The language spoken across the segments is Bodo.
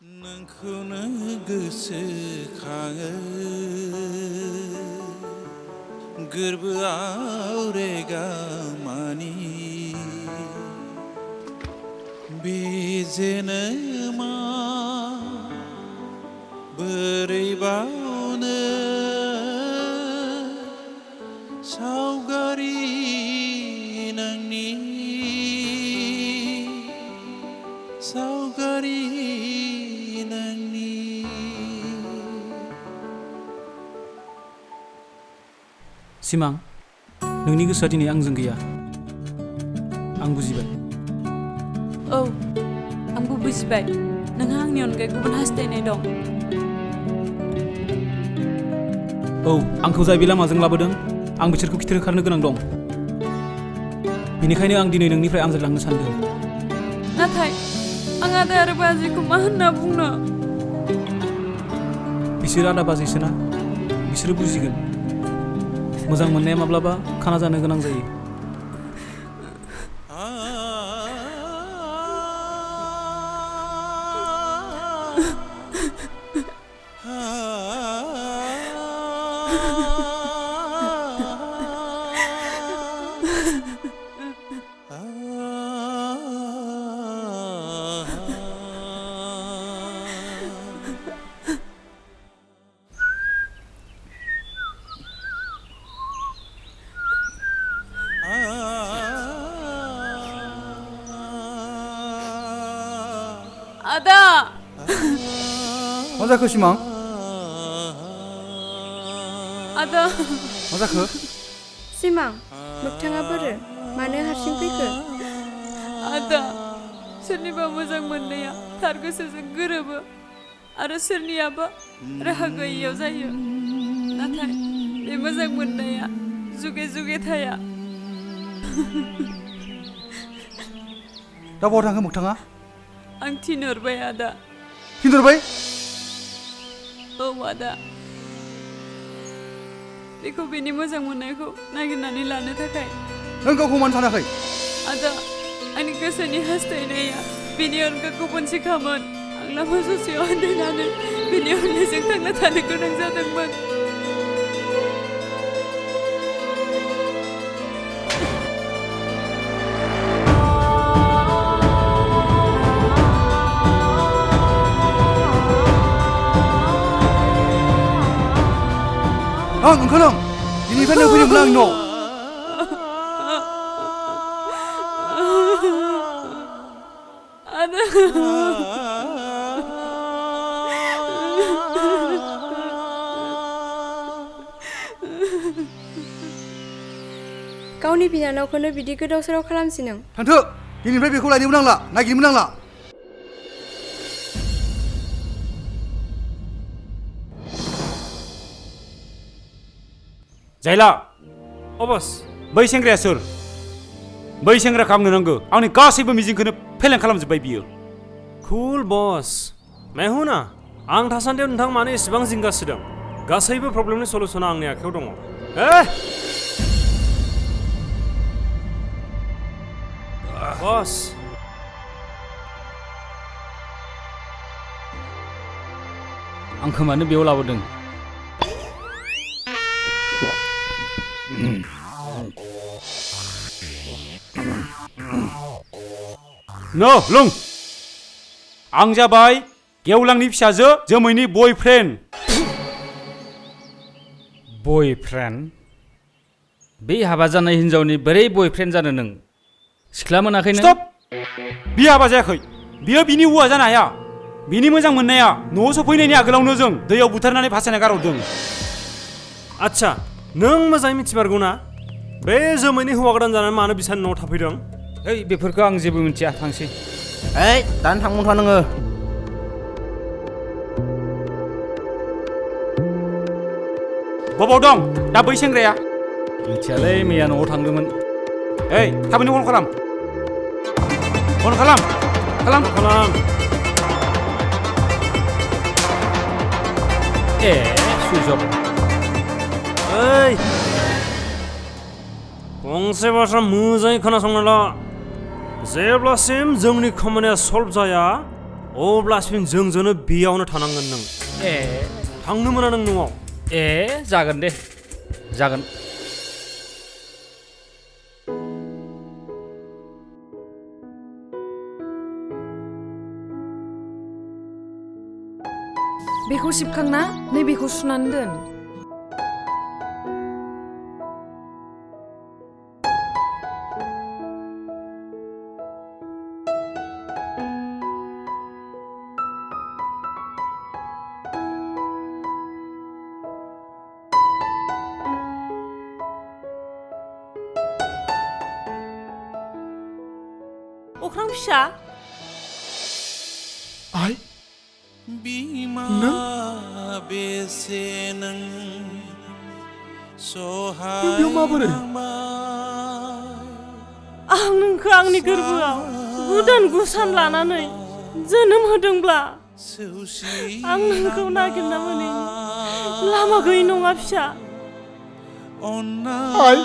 नोंखौनो गोसोखाङो गोरबोआव रेगामानि बे जोनोमा बोरै बावनो सावगारि नोंनि सावगारि नोंनि सिमां नोंनि गोसोआ दिनै आंजों गैया आं बुजिबाय औ आंबो बुजिबाय नोंहा आंनि अनगायै गुबुन हास्थायनाय दं औ आंखौ जाय बे लामाजों लाबोदों आं बिसोरखौ खिथेर होखारनो गोनां दं बेनिखायनो आं दिनै नोंनिफ्राय आनजाद लांनो सानदों नाथाय आं आदा आरो बाजैखौ मा होनना बुंनो बिसोर आदा बाजैसोना बिसोरो बुजिगोन मोजां मोननाया माब्लाबा खाना जानो गोनां जायो आदा मा जाखो सिमां? आदा मा जाखो? सिमां मोगथाङा बोरो मानो हारसिं फैखो? आदा सोरनिबा मोजां मोननाया थार गोसोजों गोरोबो आरो सोरनियाबा राहा गैयैयाव जायो नाथाय बे मोजां मोननाया जुगे जुगे थाया दा बहा थांखो मोगथाङा? आं थिनहरबाय आदा थिनहरबाय? औ आदा बेखौ बेनि मोजां मोननायखौ नागिरनानै लानो थाखाय नों गावखौ मानो सानाखै? आदा आंनि गोसोनि हास्थायनाया बेनि अनगा गुबुनसेखामोन आं लामा ससेयाव आन्दायनानै बेनि अननायजों थांना थानो गोनां जादोंमोन आं ओंखारदों दिनैनिफ्रायनो फैनो मोनला आंनि न'आव आदा गावनि बिनानावखौनो बिदि गोदाव सोराव खालामसै नों थांथो दिनैनिफ्राय बेखौ लायनोबो नांला नागिरनोबो नांला जायला अबस बै सेंग्राया सोर बै सेंग्राखौ आंनो नांगौ आंनि गासैबो मिजिंखौनो फेलें खालामजोब्बाय बियो कुल बस मेहुना आं थासान्दियाव नोंथां मानो एसेबां जिंगासिदों गासैबो प्रब्लेमनि सलुसना आंनि आखायाव दङ बस आंखौ मानो बेयाव लाबोदों नो लुं आं जाबाय गेवलांनि फिसाजो जोमैनि बयफ्रेन्ड बयफ्रेन्ड बे हाबा जानाय हिन्जावनि बोरै बयफ्रेन्ड जानो नों सिख्ला मोनाखै नों स्टप बियो हाबा जायाखै बियो बिनि हौवा जानो हाया बिनि मोजां मोननाया न'आव सफैनायनि आगोलावनो जों दैयाव बुथारनानै फासायना गारहरदों आच्छा नों मोजाङै मिथिमारगौ ना बे जोमैनि हौवा गोदान जानानै मानो बिसानि न'आव थाफैदों ओइ बेफोरखौ आं जेबो मिथिया थांसै ओइ दानो थांबावथा नोङो बबाव दं दा बै सेंग्राया मिथियालै मैया न'आव थांदोंमोन ओइ थाबैनो फन खालाम फन खालाम खालाम खालाम ए सुइस अफ ओइ गंसे बाथ्रा मोजाङै खोनासंना ला जेब्लासिम जोंनि खामानिया सल्भ जाया अब्लासिम जोंजोंनो बेयावनो थानांगोन नों ए थांनो मोना नों न'आव ए जागोन दे जागोन बेखौ सिबखांना नैबेखौ सुनानै दोन अख्रां फिसा आइ बिमा बेसे नों बेयाव माबोरै आं नोंखौ आंनि गोरबोआव गोदान गुसान लानानै जोनोम होदोंब्ला आं नोंखौ नागिरना मोनैनि लामा गैयै नङा फिसा आइ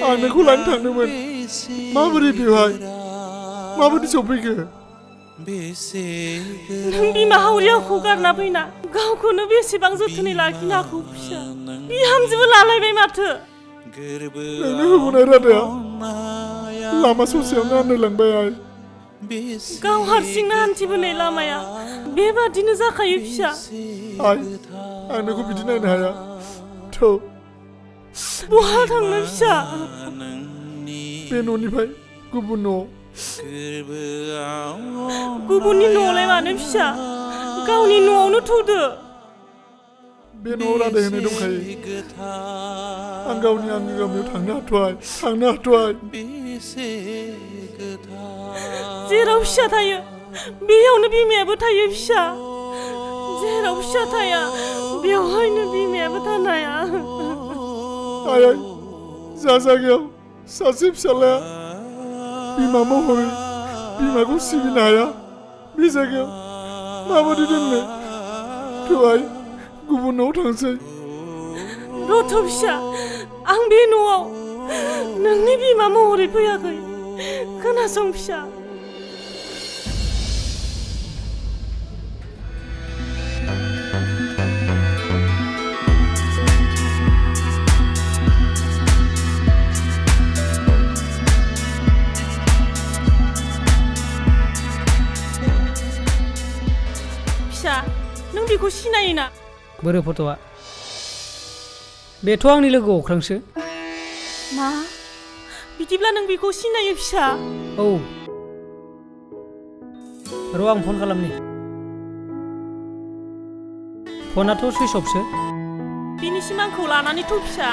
आं नोंखौ लानो थांदोंमोन माबोरै बेवहाय माबायदि सफैखो नों बिमा हावरियाखौ गारना फैना गावखौनो बेसेबां जोथोनै लाखिनो हाखौ फिसा बिहामजोबो लालायबाय माथो नोंनो होबोनाय रादाया लामा ससेयावनो आन्दायलांबाय आइ गाव हारसिंनो हान्थिबोनाय लामाया बेबादिनो जाखायो फिसा आइ आं नोंखौ बिदि नायनो हाया थौ बहा थांनो फिसा बे न'निफ्राय गुबुन न'आव गुबुननि न'आवलाय मानो फिसा गावनि न'आवनो थौदो बे न'आव रादाय होनाय दंखायो आं गावनि आंनि गामियाव थांनो हाथ'वाय जेराव फिसा थायो बेयावनो बिमायाबो थायो फिसा जेराव फिसा थाया बेवहायनो बिमायाबो थानो हाया आइ जा जायगायाव सासे फिसालाया बिमा महरै बिमाखौ सिबिनो हाया बे जायगायाव माबादि दोननो थौ आइ गुबुन न'आव थांसै रथ' फिसा आं बे न'आव नोंनि बिमा महरै फैयाखै खोनासं फिसा नों बेखौ सिनायो ना बोरो फट'आ बेथ' आंनि लोगो अख्रांसो मा बिदिब्ला नों बेखौ सिनायो फिसा औ र' आं फन खालामनि फनाथ' सुइस अफसो बिनिसिम आंखौ लानानै थ' फिसा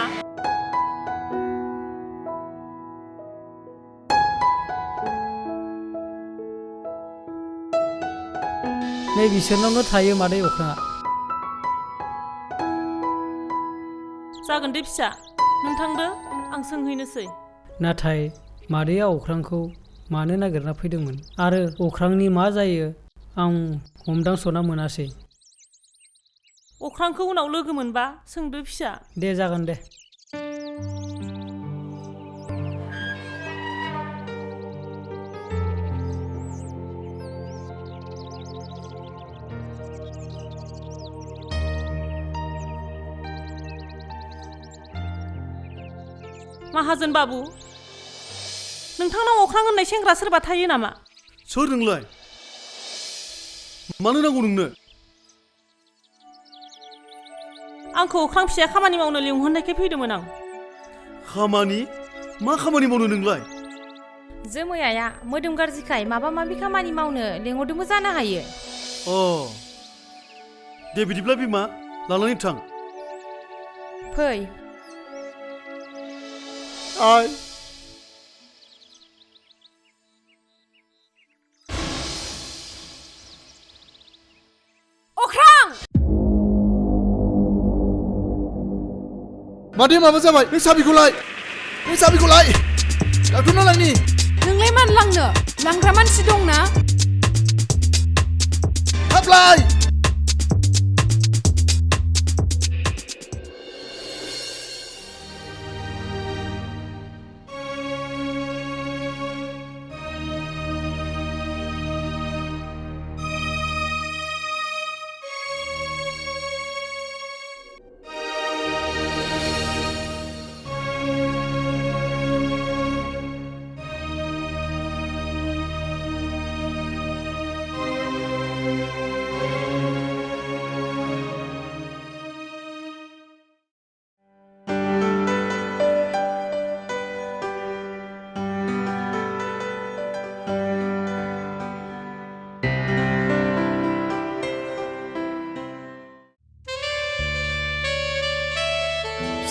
नै बिसोरनावनो थायो मादै अख्राङा जागोन दे फिसा नों थांदो आं सोंहैनोसै नाथाय मादैया अख्रांखौ मानो नागिरना फैदोंमोन आरो अख्रांनि मा जायो आं हमदांस'ना मोनासै अख्रांखौ उनाव लोगो मोनबा सोंदो फिसा दे जागोन दे माहाजोन बाबु नोंथांनाव अख्रां होननाय सेंग्रा सोरबा थायो नामा सोर नोंलाय मानो नांगौ नोंनो आंखौ अख्रां फिसाया खामानि मावनो लिंहरनायखाय फैदोंमोन आं खामानि मा खामानि मावनो नोंलाय जोमै आइया मोदोम गाज्रिखाय माबा माबि खामानि मावनो लेंहरदोंबो जानो हायो अ दे बिदिब्ला बिमा लानानै थां फै आइ अख्रां मादै माबा जाबाय नों साबिखौ लाय डाक्टरनाव लायनि नोंलाय मानो लांनो लांग्रा मानसि दंना थाब लाय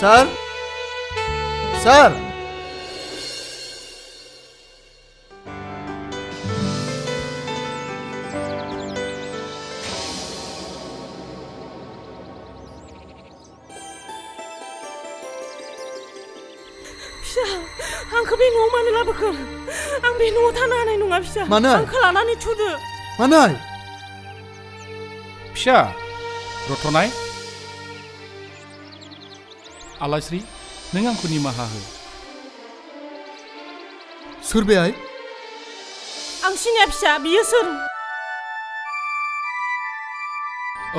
सार सार फिसा आंखौ बे न'आव मानो लाबोखो आं बे न'आव थानो हानाय नङा फिसा मानो? आंखौ लानानै थुदो मानाय फिसा रथनाय आलास्रि नों आंखौ निमाहा हो सोर बे आइ आं सिनाया फिसा बियो सोर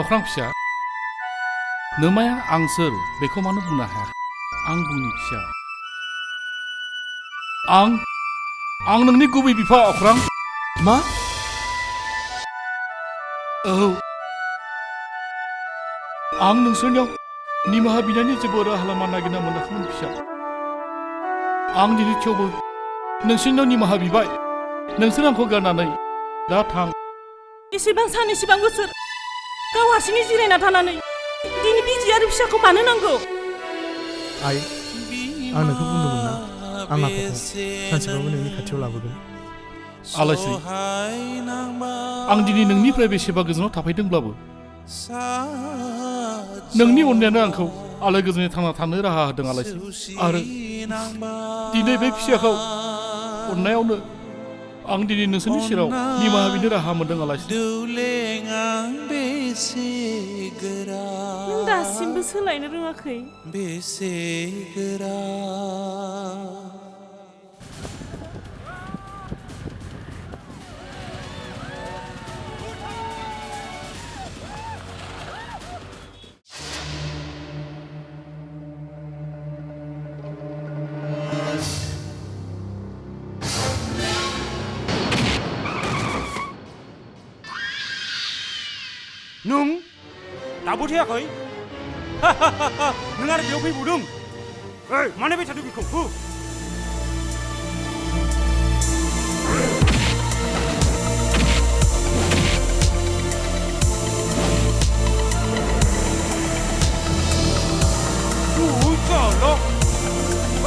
अख्रां फिसा नोमाया आं सोर बेखौ मानो बुंनो हाया आं बुंनि फिसा आं नोंनि गुबै बिफा अख्रां मा औ आं नोंसोरनियाव निमाहा बिनायनि जेबो राहा लामा नागिरना मोनाखैमोन फिसा आं दिनै थेवबो नोंसोरनियाव निमाहा बिबाय नोंसोर आंखौ गारनानै दा थां एसेबां सान एसेबां बोसोर गाव हारसिङै जिरायना थानानै दिनै बिजि आरो फिसाखौ मानो नांगौ आइ आं नोंखौ बुंदोंमोन ना आं आफाखौ सानसेबाबो नोंनि खाथियाव लाबोगोन आलास्रि आं दिनै नोंनिफ्राय बेसेबा गोजानाव थाफैदोंब्लाबो नोंनि अननायानो आंखौ आलो गोजोनै थांना थानो राहा होदों आलास्रि आरो दिनै बे फिसाखौ अननायावनो आं दिनै नोंसोरनि सेराव निमाहा बिनो राहा मोनदों आलास्रि नों दासिमबो सोलायनो रोङाखै बेसे गोरा नों दाबो थैयाखै नों आरो बेयाव फैबावदों ओइ मानो बाय थादों बेखौ हो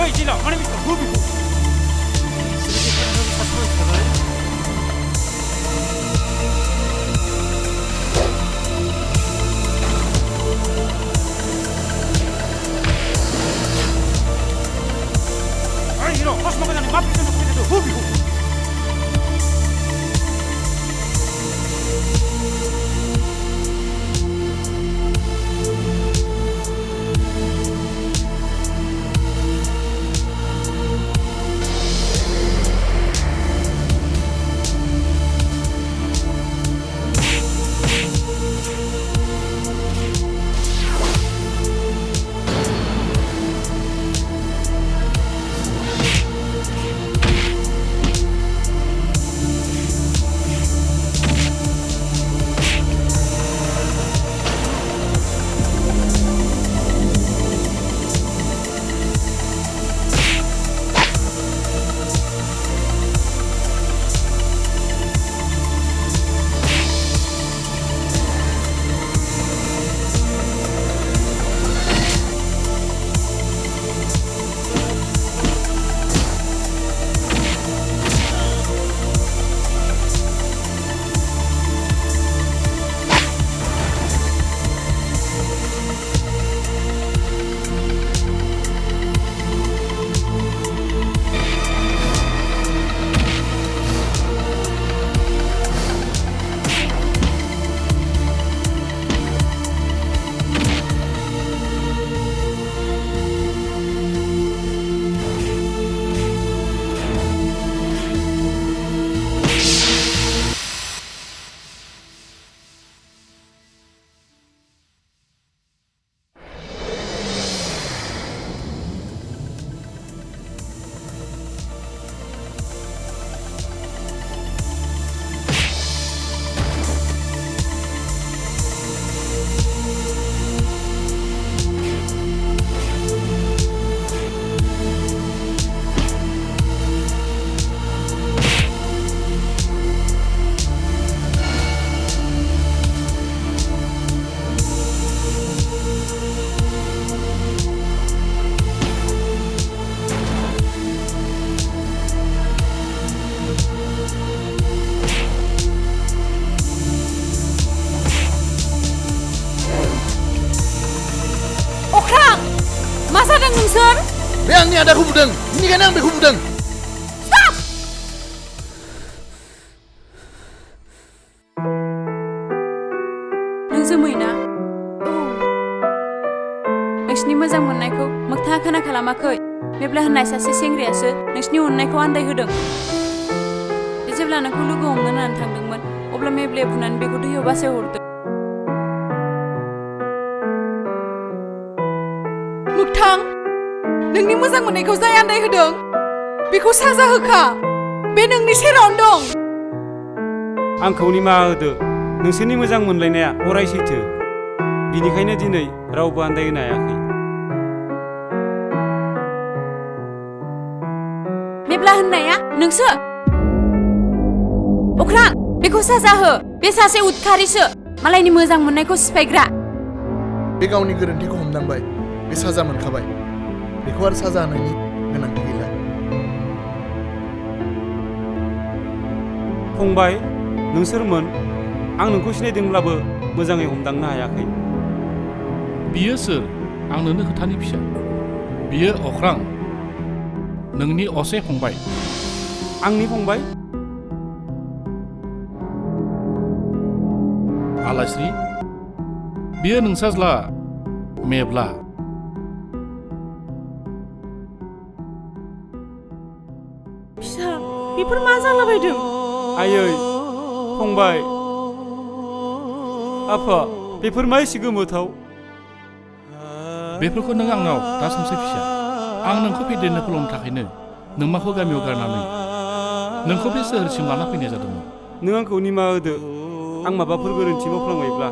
ओइ जिला मानो बाय थादों हो बेखौ Pas makan yang mati kan aku itu hobi ho. आदाखौ बुदों बेनिखायनो आं बेखौ बुदों नों जोमै ना नोंसिनि मोजां मोननायखौ मोगथाङा खोना खालामाखै मेब्ला होननाय सासे सेंग्रायासो नोंसिनि अननायखौ आन्दायहोदों जेब्ला नोंखौ लोगो हमनो होननानै थांदोंमोन अब्ला मेब्लाया बुनानै बेखौ दैयाव बासायहरदों मोगथां नोंनि मोजां मोननायखौ जाय आन्दायहोदों बेखौ साजा होखा बे नोंनि सेरावनो दं आंखौ निमाहा होदो नोंसोरनि मोजां मोनलायनाया अराय सैथो बिनिखायनो दिनै रावबो आन्दायहोनो हायाखै मेब्ला होननाया नोंसो अख्रां बेखौ साजा हो बे सासे उदखारिसो मालायनि मोजां मोननायखौ सिफायग्रा बे गावनि गोरोन्थिखौ हमदांबाय बे साजा मोनखाबाय बेखौ आरो साजा होनायनि गोनांथि गैला फंबाय नोंसोरमोन आं नोंखौ सिनायदोंब्लाबो मोजाङै हमदांनो हायाखै बियो सोर आं नोंनो खोथानि फिसा बियो अख्रां नोंनि असे फंबाय आंनि फंबाय आलास्रि बियो नोंसाज्ला मेब्ला फिसा बेफोर मा जालाबायदों आयै फंबाय आफा बेफोर मा एसे गोमोथाव बेफोरखौ नों आंनाव दा सोंसै फिसा आं नोंखौ फेदेरनो फोलावनो थाखायनो नोंमाखौ गामियाव गारनानै नोंखौ बे सोहोरसिम लाना फैनाय जादोंमोन नों आंखौ निमाहा होदो आं माबाफोर गोरोन्थि मावफ्लांबायब्ला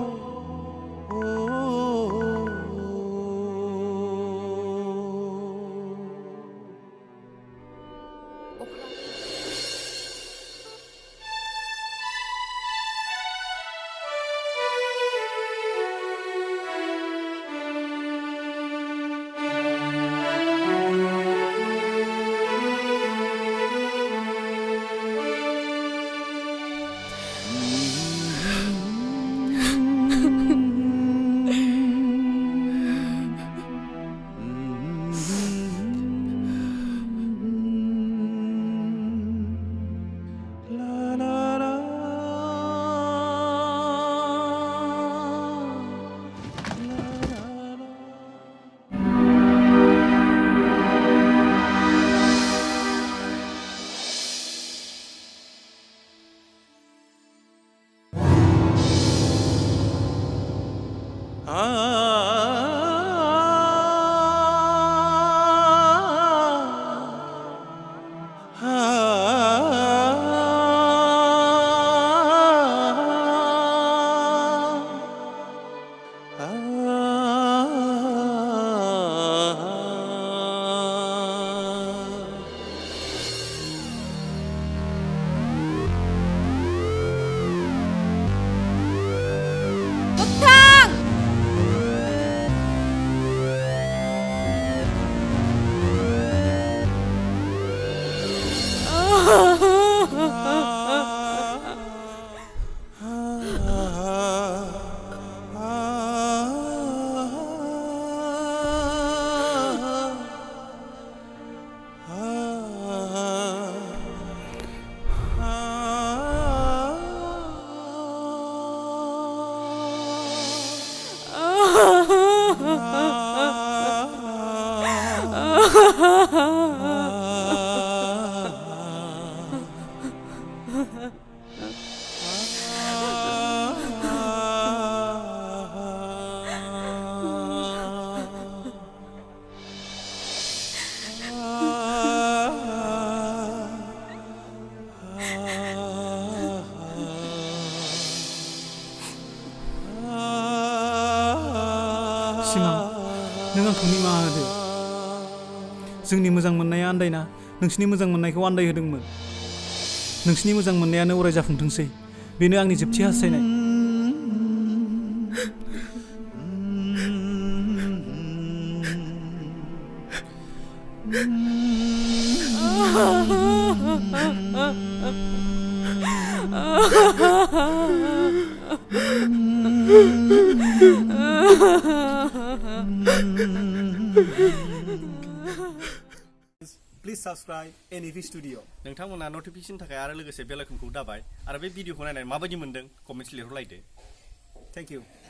सिमां नों आंखौ निमाहा होदो जोंनि मोजां मोननाया आन्दायना नोंसिनि मोजां मोननायखौ आन्दायहोदोंमोन नोंसिनि मोजां मोननायानो अराय जाफुंथोंसै बेनो आंनि जोबथि हास्थायनाय साबस्क्राइब एनइपि स्टुडिअ नोंथांमोना नटिफिकेशननि थाखाय आरो लोगोसे बेल आइकनखौ दाबाय आरो बे भिडिअखौ नायनानै माबायदि मोनदों कमेन्ट्स लिरहरलायदो थेंक इउ